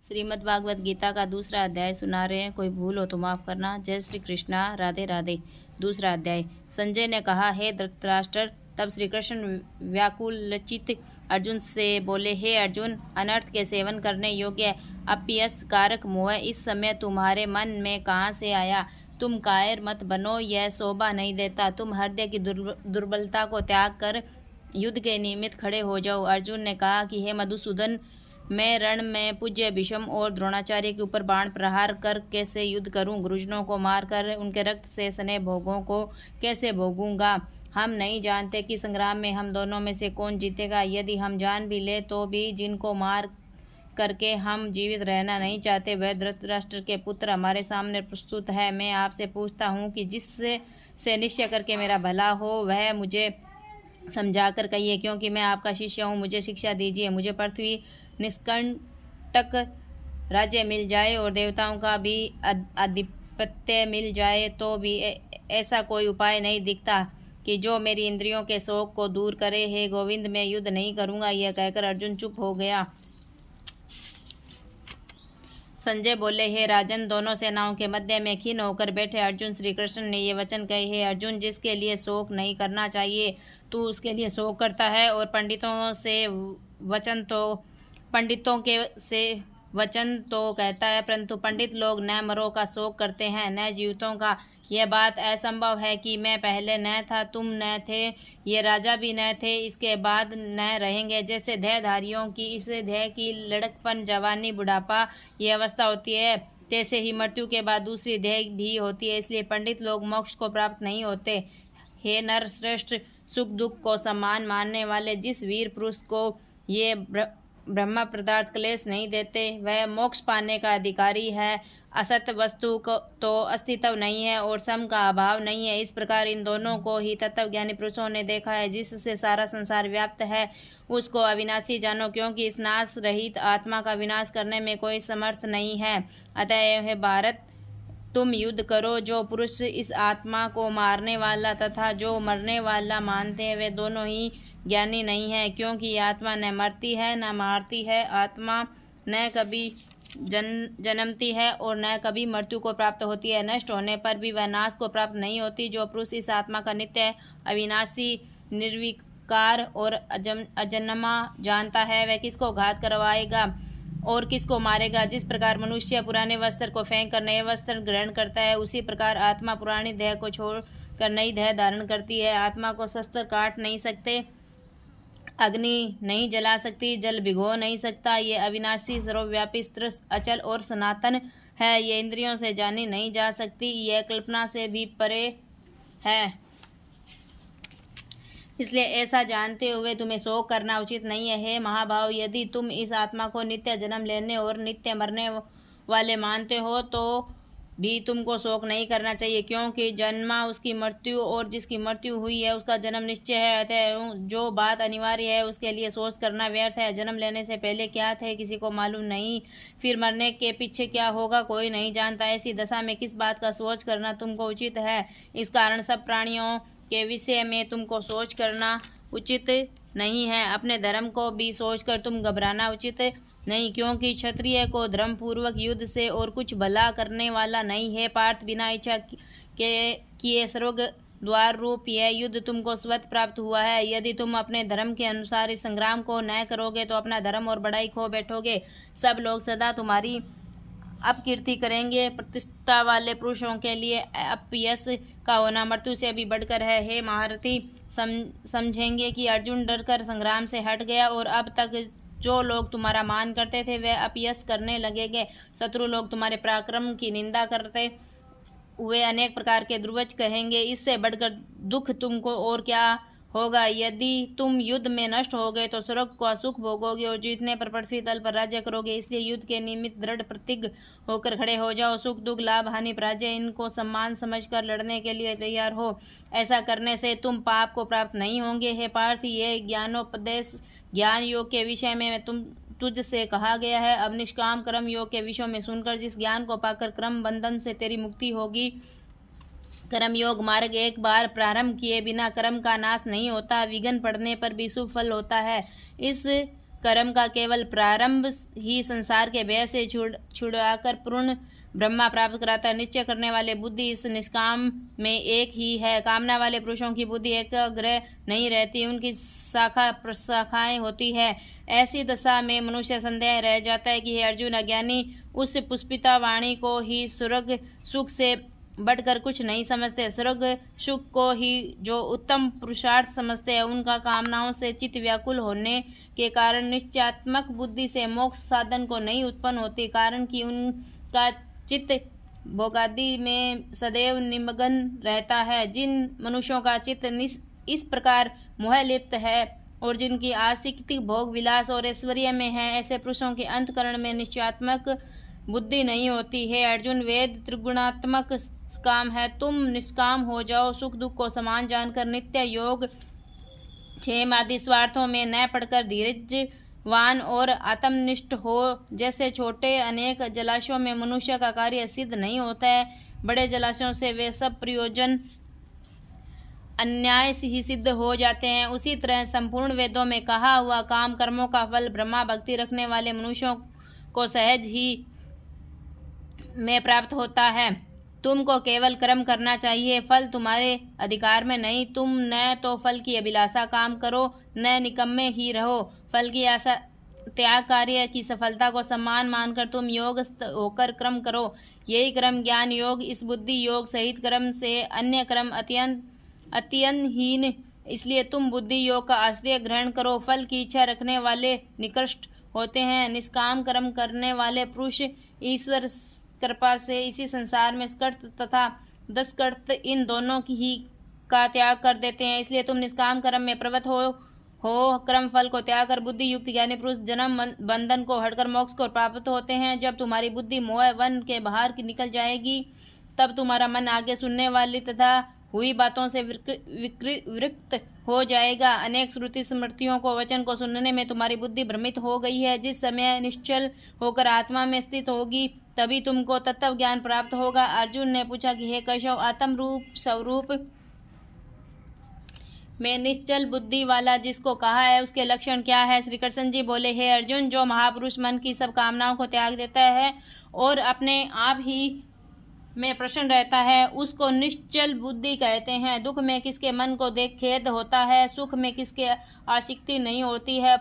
श्रीमद् भागवत गीता का दूसरा अध्याय सुना रहे हैं। कोई भूल हो तो माफ करना। जय श्री कृष्णा। राधे राधे। दूसरा अध्याय। संजय ने कहा, हे धृतराष्ट्र। तब श्री कृष्ण व्याकुलचित अर्जुन से बोले, हे अर्जुन, अनर्थ के सेवन करने योग्य अपयस कारक मोह इस समय तुम्हारे मन में कहाँ से आया? तुम कायर मत बनो, यह शोभा नहीं देता। तुम हृदय की दुर्बलता को त्याग कर युद्ध के निमित्त खड़े हो जाओ। अर्जुन ने कहा कि हे मधुसूदन, मैं रण में पूज्य भीष्म और द्रोणाचार्य के ऊपर बाण प्रहार कर कैसे युद्ध करूं? गुरुजनों को मारकर उनके रक्त से सने भोगों को कैसे भोगूंगा? हम नहीं जानते कि संग्राम में हम दोनों में से कौन जीतेगा। यदि हम जान भी ले तो भी जिनको मार करके हम जीवित रहना नहीं चाहते, वह धृतराष्ट्र के पुत्र हमारे सामने प्रस्तुत है। मैं आपसे पूछता हूँ कि जिससे निश्चय करके मेरा भला हो वह मुझे समझा कर कहिए, क्योंकि मैं आपका शिष्य हूँ। मुझे शिक्षा दीजिए। मुझे पृथ्वी निष्कंटक राज्य मिल जाए और देवताओं का भी आधिपत्य मिल जाए तो भी ऐसा कोई उपाय नहीं दिखता कि जो मेरी इंद्रियों के शोक को दूर करे। हे गोविंद, मैं युद्ध नहीं करूंगा। यह कहकर अर्जुन चुप हो गया। संजय बोले, हे राजन, दोनों सेनाओं के मध्य में खीन होकर बैठे अर्जुन श्री कृष्ण ने ये वचन कहे, हे अर्जुन, जिसके लिए शोक नहीं करना चाहिए तू उसके लिए शोक करता है, और पंडितों के से वचन तो कहता है, परंतु पंडित लोग न मरों का शोक करते हैं न जीवितों का। यह बात असंभव है कि मैं पहले न था, तुम न थे, ये राजा भी न थे, इसके बाद न रहेंगे। जैसे देहधारियों की इस देह की लड़कपन, जवानी, बुढ़ापा ये अवस्था होती है, तैसे ही मृत्यु के बाद दूसरी देह भी होती है। इसलिए पंडित लोग मोक्ष को प्राप्त नहीं होते। हे नर श्रेष्ठ, सुख दुख को समान मानने वाले जिस वीर पुरुष को ये ब्रह्मा पदार्थ क्लेश नहीं देते, वह मोक्ष पाने का अधिकारी है। असत वस्तु को तो अस्तित्व नहीं है और सम का अभाव नहीं है। इस प्रकार इन दोनों को ही तत्वज्ञानी पुरुषों ने देखा है। जिससे सारा संसार व्याप्त है उसको अविनाशी जानो, क्योंकि इस नाश रहित आत्मा का विनाश करने में कोई समर्थ नहीं है। अतएव हे भारत, तुम युद्ध करो। जो पुरुष इस आत्मा को मारने वाला तथा जो मरने वाला मानते हैं, वे दोनों ही ज्ञानी नहीं है, क्योंकि ये आत्मा न मरती है न मारती है। आत्मा न कभी जन्मती है और न कभी मृत्यु को प्राप्त होती है। नष्ट होने पर भी वह नाश को प्राप्त नहीं होती। जो पुरुष इस आत्मा का नित्य, अविनाशी, निर्विकार और अजन्मा जानता है, वह किसको घात करवाएगा और किसको मारेगा? जिस प्रकार मनुष्य पुराने वस्त्र को फेंक कर नए वस्त्र ग्रहण करता है, उसी प्रकार आत्मा पुरानी देह को छोड़कर नई देह धारण करती है। आत्मा को शस्त्र काट नहीं सकते, अग्नि नहीं जला सकती, जल भिगो नहीं सकता। ये अविनाशी, सर्वव्यापी, स्थिर, अचल और सनातन है। ये इंद्रियों से जानी नहीं जा सकती, यह कल्पना से भी परे है। इसलिए ऐसा जानते हुए तुम्हें शोक करना उचित नहीं है। हे महाभाव, यदि तुम इस आत्मा को नित्य जन्म लेने और नित्य मरने वाले मानते हो तो भी तुमको शोक नहीं करना चाहिए, क्योंकि जन्मा उसकी मृत्यु और जिसकी मृत्यु हुई है उसका जन्म निश्चय है। अतः जो बात अनिवार्य है उसके लिए सोच करना व्यर्थ है। जन्म लेने से पहले क्या थे किसी को मालूम नहीं, फिर मरने के पीछे क्या होगा कोई नहीं जानता। ऐसी दशा में किस बात का सोच करना तुमको उचित है? इस कारण सब प्राणियों के विषय में तुमको सोच करना उचित नहीं है। अपने धर्म को भी सोचकर तुम घबराना उचित नहीं, क्योंकि क्षत्रिय को धर्म पूर्वक युद्ध से और कुछ भला करने वाला नहीं है। पार्थ, बिना इच्छा के किए स्वर्ग द्वार रूप यह युद्ध तुमको स्वतः प्राप्त हुआ है। यदि तुम अपने धर्म के अनुसार इस संग्राम को न करोगे तो अपना धर्म और बड़ाई खो बैठोगे। सब लोग सदा तुम्हारी अपकीर्ति करेंगे। प्रतिष्ठा वाले पुरुषों के लिए अपयश का होना मृत्यु से भी बढ़कर है। हे महारथी, समझेंगे कि अर्जुन डरकर संग्राम से हट गया और अब तक जो लोग तुम्हारा मान करते थे वे अपयश करने लगेंगे। शत्रु लोग तुम्हारे पराक्रम की निंदा करते हुए अनेक प्रकार के दुर्वच कहेंगे। इससे बढ़कर दुख तुमको और क्या होगा? यदि तुम युद्ध में नष्ट हो गए तो स्वर्ग का सुख भोगोगे और जीतने पर पृथ्वी तल पर राज्य करोगे। इसलिए युद्ध के निमित्त दृढ़ प्रतिज्ञ होकर खड़े हो जाओ। सुख दुख, लाभ हानि, पराजय, इनको सम्मान समझकर लड़ने के लिए तैयार हो। ऐसा करने से तुम पाप को प्राप्त नहीं होंगे। हे पार्थ, ये ज्ञानोपदेश ज्ञान योग के विषय में तुझसे कहा गया है। अब निष्काम कर्म योग के विषय में सुनकर जिस ज्ञान को पाकर क्रम बंधन से तेरी मुक्ति होगी। कर्म योग मार्ग एक बार प्रारंभ किए बिना कर्म का नाश नहीं होता, विघ्न पड़ने पर भी शुभ फल होता है। इस कर्म का केवल प्रारंभ ही संसार के भय से छुड़ाकर पूर्ण ब्रह्मा प्राप्त कराता है। निश्चय करने वाले बुद्धि इस निष्काम में एक ही है। कामना वाले पुरुषों की बुद्धि एकाग्र नहीं रहती, उनकी शाखा प्रशाखाएं होती है। ऐसी दशा में मनुष्य संदेह रह जाता है कि हे अर्जुन, अज्ञानी उस पुष्पिता वाणी को ही स्वर्ग सुख से बढ़कर कुछ नहीं समझते। स्वर्ग सुख को ही जो उत्तम पुरुषार्थ समझते हैं, उनका कामनाओं से चित्त व्याकुल होने के कारण निश्चयात्मक बुद्धि से मोक्ष साधन को नहीं उत्पन्न होती, कारण कि उनका चित्त भोगादि में सदैव निमग्न रहता है। जिन मनुष्यों का चित्त इस प्रकार मोह लिप्त है और जिनकी आसक्ति भोग विलास और ऐश्वर्य में है, ऐसे पुरुषों के अंतकरण में निश्चयात्मक बुद्धि नहीं होती है। अर्जुन, वेद त्रिगुणात्मक काम है, तुम निष्काम हो जाओ। सुख दुख को समान जानकर नित्य योग क्षेम आदि स्वार्थों में न पड़कर धीरजवान और आत्मनिष्ठ हो। जैसे छोटे अनेक जलाशयों में मनुष्य का कार्य सिद्ध नहीं होता है, बड़े जलाशयों से वे सब प्रयोजन अन्याय ही सिद्ध हो जाते हैं, उसी तरह संपूर्ण वेदों में कहा हुआ काम कर्मों का फल ब्रह्मा भक्ति रखने वाले मनुष्यों को सहज ही में प्राप्त होता है। तुमको केवल कर्म करना चाहिए, फल तुम्हारे अधिकार में नहीं। तुम न तो फल की अभिलाषा काम करो, न निकम्मे ही रहो। फल की आशा त्याग कार्य की सफलता को सम्मान मानकर तुम योगस्थ होकर कर्म करो। यही कर्म ज्ञान योग, इस बुद्धि योग सहित कर्म से अन्य कर्म अत्यंतहीन। इसलिए तुम बुद्धि योग का आश्रय ग्रहण करो। फल की इच्छा रखने वाले निकृष्ट होते हैं। निष्काम कर्म करने वाले पुरुष ईश्वर कृपा से इसी संसार में स्कर्त तथा दस्कर्त इन दोनों की ही का त्याग कर देते हैं। इसलिए तुम निष्काम कर्म में प्रवृत्त हो कर्म फल को त्याग कर बुद्धि युक्त ज्ञानी पुरुष जन्म बंधन को हटकर मोक्ष को प्राप्त होते हैं। जब तुम्हारी बुद्धि मोह वन के बाहर की निकल जाएगी, तब तुम्हारा मन आगे सुनने वाली तथा हुई बातों से विरक्त हो जाएगा। अनेक श्रुति स्मृतियों को वचन को सुनने में तुम्हारी बुद्धि भ्रमित हो गई है। जिस समय निश्चल होकर आत्मा में स्थित होगी, तभी तुमको तत्व ज्ञान प्राप्त होगा। अर्जुन ने पूछा कि हे केशव, आत्म रूप स्वरूप में निश्चल बुद्धि वाला जिसको कहा है, उसके लक्षण क्या है? श्री कृष्ण जी बोले, हे अर्जुन, जो महापुरुष मन की सब कामनाओं को त्याग देता है और अपने आप ही में प्रसन्न रहता है, उसको निश्चल बुद्धि कहते हैं। दुख में किसके मन को देख खेद होता है, सुख में किसके आसक्ति नहीं होती है,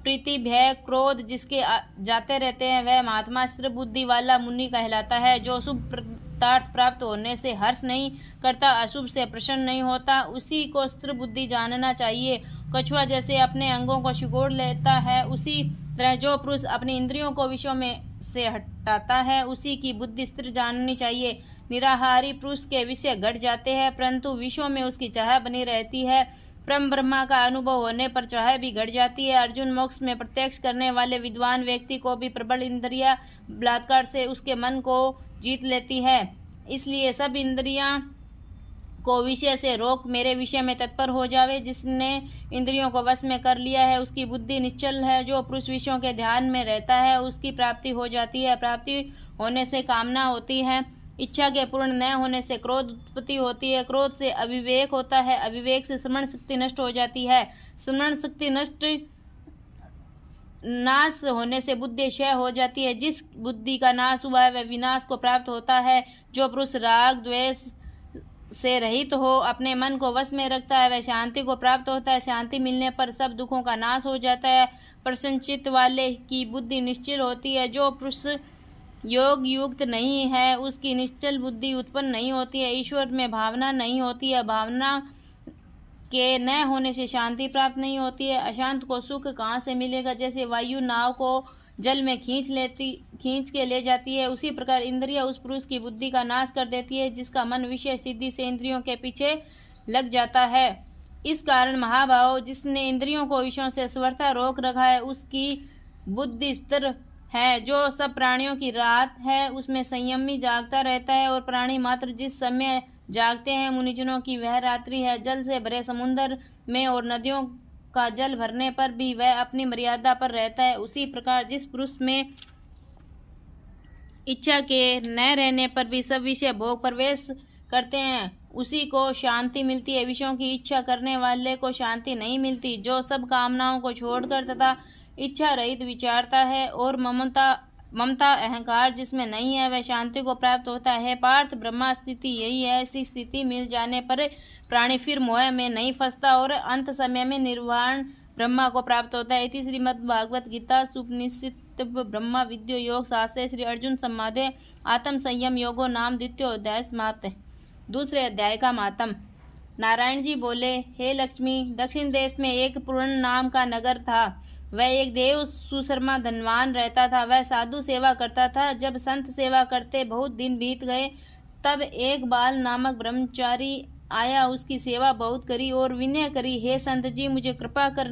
प्रीति भय क्रोध जिसके जाते रहते हैं, वह महात्मा स्थिर बुद्धि वाला मुनि कहलाता है। जो शुभ पदार्थ प्राप्त होने से हर्ष नहीं करता, अशुभ से प्रसन्न नहीं होता, उसी को स्थिर बुद्धि जानना चाहिए। कछुआ जैसे अपने अंगों को सिकोड़ लेता है, उसी तरह जो पुरुष अपनी इंद्रियों को विषयों में से हटाता है, उसी की बुद्धि स्थिर जाननी चाहिए। निराहारी पुरुष के विषय घट जाते हैं, परंतु विषयों में उसकी चाह बनी रहती है। परम ब्रह्मा का अनुभव होने पर चाह भी घट जाती है। अर्जुन, मोक्ष में प्रत्यक्ष करने वाले विद्वान व्यक्ति को भी प्रबल इंद्रिया बलात्कार से उसके मन को जीत लेती है। इसलिए सब इंद्रियां को विषय से रोक मेरे विषय में तत्पर हो जावे। जिसने इंद्रियों को वश में कर लिया है, उसकी बुद्धि निश्चल है। जो पुरुष विषयों के ध्यान में रहता है, उसकी प्राप्ति हो जाती है। प्राप्ति होने से कामना होती है, इच्छा के पूर्ण न होने से क्रोध उत्पत्ति होती है, क्रोध से अविवेक होता है, अविवेक से स्मरण शक्ति नष्ट हो जाती है, स्मरण शक्ति नाश होने से बुद्धि क्षय हो जाती है। जिस बुद्धि का नाश हुआ है, वह विनाश को प्राप्त होता है। जो पुरुष राग द्वेष से रहित हो अपने मन को वश में रखता है, वह शांति को प्राप्त होता है। शांति मिलने पर सब दुखों का नाश हो जाता है। प्रसन्नचित्त वाले की बुद्धि निश्चल होती है। जो पुरुष योग युक्त नहीं है, उसकी निश्चल बुद्धि उत्पन्न नहीं होती है। ईश्वर में भावना नहीं होती है। भावना के न होने से शांति प्राप्त नहीं होती है। अशांत को सुख कहाँ से मिलेगा? जैसे वायु नाव को जल में खींच के ले जाती है, उसी प्रकार इंद्रिया उस पुरुष की बुद्धि का नाश कर देती है जिसका मन विषय सिद्धि से इंद्रियों के पीछे लग जाता है। इस कारण महाभाव, जिसने इंद्रियों को विषयों से सर्वथा रोक रखा है, उसकी बुद्धि स्थिर है। जो सब प्राणियों की रात है, उसमें संयमी जागता रहता है, और प्राणी मात्र जिस समय जागते हैं, मुनिजनों की वह रात्रि है। जल से भरे समुद्र में और नदियों का जल भरने पर भी वह अपनी मर्यादा पर रहता है। उसी प्रकार जिस पुरुष में इच्छा के न रहने पर भी सब विषय भोग प्रवेश करते हैं, उसी को शांति मिलती है। विषयों की इच्छा करने वाले को शांति नहीं मिलती। जो सब कामनाओं को छोड़कर तथा इच्छा रहित विचारता है और ममता अहंकार जिसमें नहीं है वह शांति को प्राप्त होता है। पार्थ, ब्रह्मा स्थिति यही है। ऐसी स्थिति मिल जाने पर प्राणी फिर मोह में नहीं फंसता और अंत समय में निर्वाण ब्रह्मा को प्राप्त होता है। इति श्रीमद् भागवत गीता सुपनिषद ब्रह्मा विद्यो योग शास्त्रे श्री अर्जुन संवादे आत्म संयम योगो नाम द्वितीय अध्याय समाप्त। दूसरे अध्याय का मातम। नारायण जी बोले, हे लक्ष्मी, दक्षिण देश में एक पूर्ण नाम का नगर था। वह एक देव सुशर्मा धनवान रहता था। वह साधु सेवा करता था। जब संत सेवा करते बहुत दिन बीत गए, तब एक बाल नामक ब्रह्मचारी आया। उसकी सेवा बहुत करी और विनय करी, हे संत जी, मुझे कृपा कर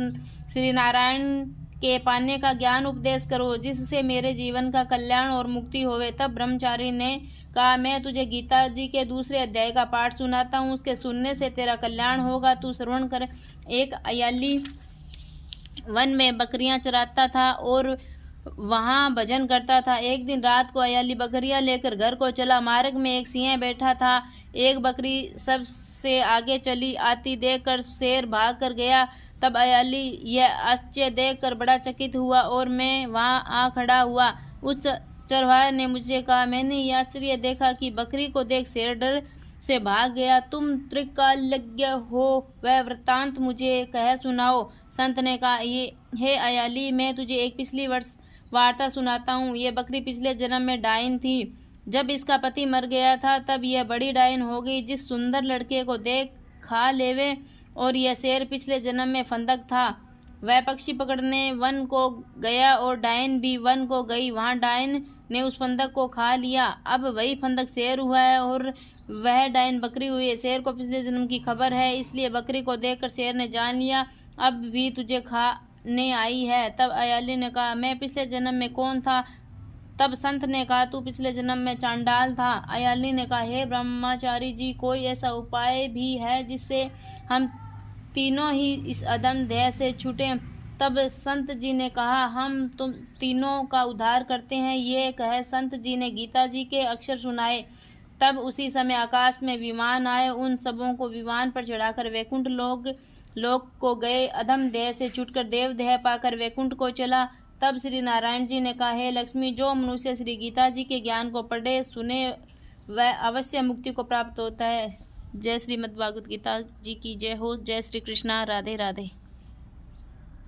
श्री नारायण के पाने का ज्ञान उपदेश करो, जिससे मेरे जीवन का कल्याण और मुक्ति होवे। तब ब्रह्मचारी ने कहा, मैं तुझे गीता जी के दूसरे अध्याय का पाठ सुनाता हूँ। उसके सुनने से तेरा कल्याण होगा। तू श्रवण कर। एक अयाली वन में बकरियां चराता था और वहां भजन करता था। एक दिन रात को अयाली बकरियां लेकर घर को चला। मार्ग में एक सिंह बैठा था। एक बकरी सबसे आगे चली आती देखकर शेर भाग कर गया। तब अयाली यह आश्चर्य देखकर बड़ा चकित हुआ और मैं वहां आ खड़ा हुआ। उस चरवाहे ने मुझे कहा, मैंने यह आश्चर्य देखा कि बकरी को देख शेर डर से भाग गया। तुम त्रिकालज्ञ हो, वह वृत्तांत मुझे कह सुनाओ। संत ने कहा, हे अयाली, मैं तुझे एक पिछली वार्ता सुनाता हूँ। ये बकरी पिछले जन्म में डायन थी। जब इसका पति मर गया था तब यह बड़ी डायन हो गई, जिस सुंदर लड़के को देख खा लेवे। और यह शेर पिछले जन्म में फंदक था। वह पक्षी पकड़ने वन को गया और डायन भी वन को गई। वहाँ डायन ने उस फंदक को खा लिया। अब वही फंदक शेर हुआ है और वह डायन बकरी हुई है। शेर को पिछले जन्म की खबर है, इसलिए बकरी को देखकर शेर ने जान लिया अब भी तुझे खाने आई है। तब अयाली ने कहा, मैं पिछले जन्म में कौन था? तब संत ने कहा, तू पिछले जन्म में चांडाल था। अयाली ने कहा, हे ब्रह्मचारी जी, कोई ऐसा उपाय भी है जिससे हम तीनों ही इस अदम देह से छूटें? तब संत जी ने कहा, हम तुम तीनों का उद्धार करते हैं। ये कह संत जी ने गीता जी के अक्षर सुनाए। तब उसी समय आकाश में विमान आए। उन सबों को विमान पर चढ़ाकर वैकुंठ लोक को गए। अधम देह से छूटकर देव देह पाकर वैकुंठ को चला। तब श्री नारायण जी ने कहा, हे लक्ष्मी, जो मनुष्य श्री गीता जी के ज्ञान को पढ़े सुने वह अवश्य मुक्ति को प्राप्त होता है। जय श्रीमद् भागवत गीता जी की जय हो। जय श्री कृष्णा। राधे राधे।